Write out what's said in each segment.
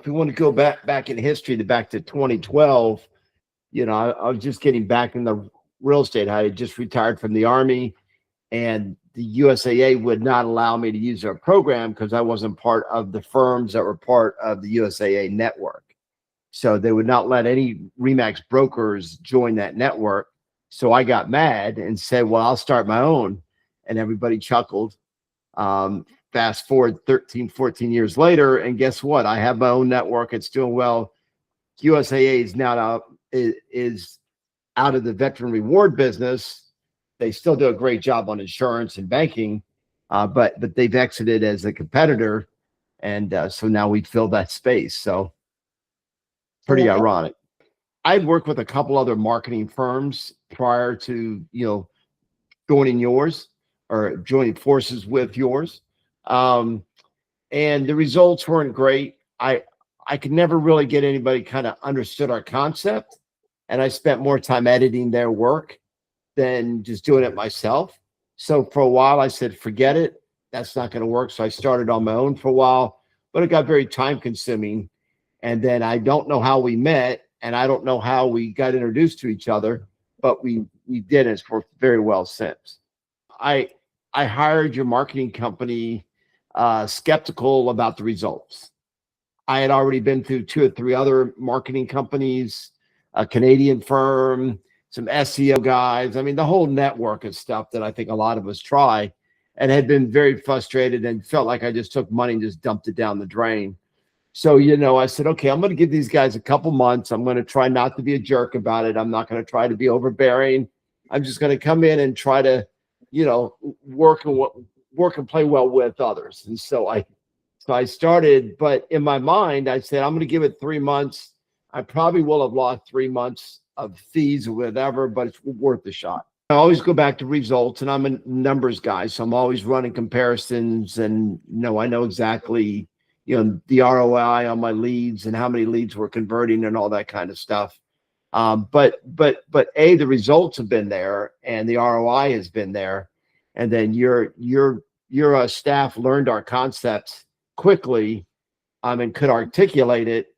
If we want to go back in history back to 2012, I was just getting back in the real estate. I had just retired from the Army, and the USAA would not allow me to use their program because I wasn't part of the firms that were part of the USAA network. So they would not let any RE/MAX brokers join that network. So I got mad and said, well, I'll start my own. And everybody chuckled. Fast forward 13, 14 years later, and guess what? I have my own network. It's doing well. USAA is now is out of the veteran reward business. They still do a great job on insurance and banking, but they've exited as a competitor, and so now we fill that space. So pretty ironic. I'd worked with a couple other marketing firms prior to joining yours or joining forces with yours, and the results weren't great. I could never really get anybody kind of understood our concept, and I spent more time editing their work than just doing it myself. So for a while I said, forget it, that's not going to work. So I started on my own for a while, but it got very time consuming. And then I don't know how we met, and I don't know how we got introduced to each other, but we did, and it's worked very well since. I hired your marketing company skeptical about the results. I had already been through 2 or 3 other marketing companies, a Canadian firm, some SEO guys. I mean, the whole network of stuff that I think a lot of us try, and had been very frustrated and felt like I just took money and just dumped it down the drain. So, I said, okay, I'm going to give these guys a couple months. I'm going to try not to be a jerk about it. I'm not going to try to be overbearing. I'm just going to come in and try to, work and play well with others. And so I started, but in my mind, I said, I'm going to give it 3 months. I probably will have lost 3 months of fees or whatever, but it's worth a shot. I always go back to results, and I'm a numbers guy. So I'm always running comparisons, and I know exactly, the ROI on my leads and how many leads we're converting and all that kind of stuff. But the results have been there, and the ROI has been there. And then your staff learned our concepts quickly, and could articulate it.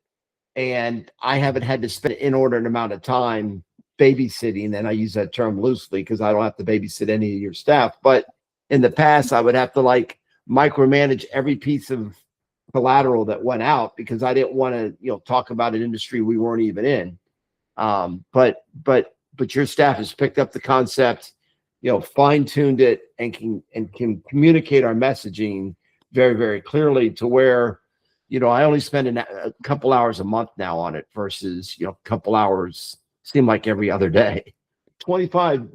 And I haven't had to spend an inordinate amount of time babysitting, and I use that term loosely because I don't have to babysit any of your staff. But in the past, I would have to micromanage every piece of collateral that went out because I didn't want to, talk about an industry we weren't even in. But your staff has picked up the concept, fine-tuned it, and can communicate our messaging very, very clearly to where, I only spend a couple hours a month now on it versus, a couple hours seem like every other day. 25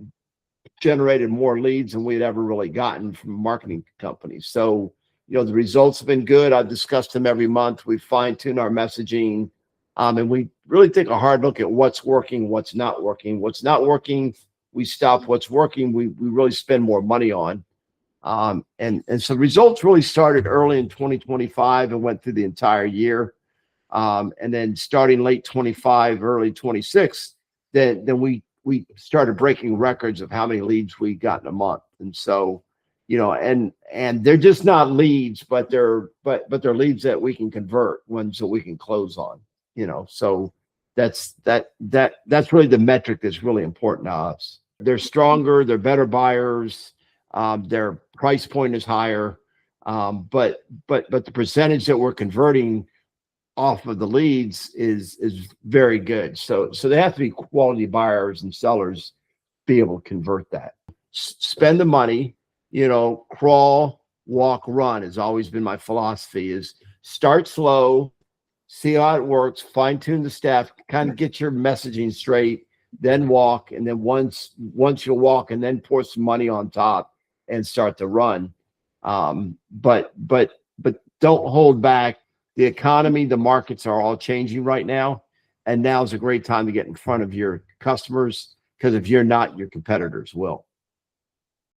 generated more leads than we'd ever really gotten from marketing companies. So, the results have been good. I've discussed them every month. We fine-tune our messaging, and we really take a hard look at what's working, what's not working. What's not working, we stop. What's working, we really spend more money on. And so results really started early in 2025 and went through the entire year. And then starting late 25, early 26, then we started breaking records of how many leads we got in a month. And so, and they're just not leads, but they're leads that we can convert, ones that we can close on, so that's really the metric that's really important to us. They're stronger, they're better buyers, their price point is higher, but the percentage that we're converting off of the leads is very good. So they have to be quality buyers and sellers, be able to convert that. Spend the money, crawl, walk, run has always been my philosophy. Is start slow, see how it works, fine tune the staff, kind of get your messaging straight, then walk, and then once you walk, and then pour some money on top and start to run. But don't hold back. The economy, the markets are all changing right now, and now is a great time to get in front of your customers, because if you're not, your competitors will.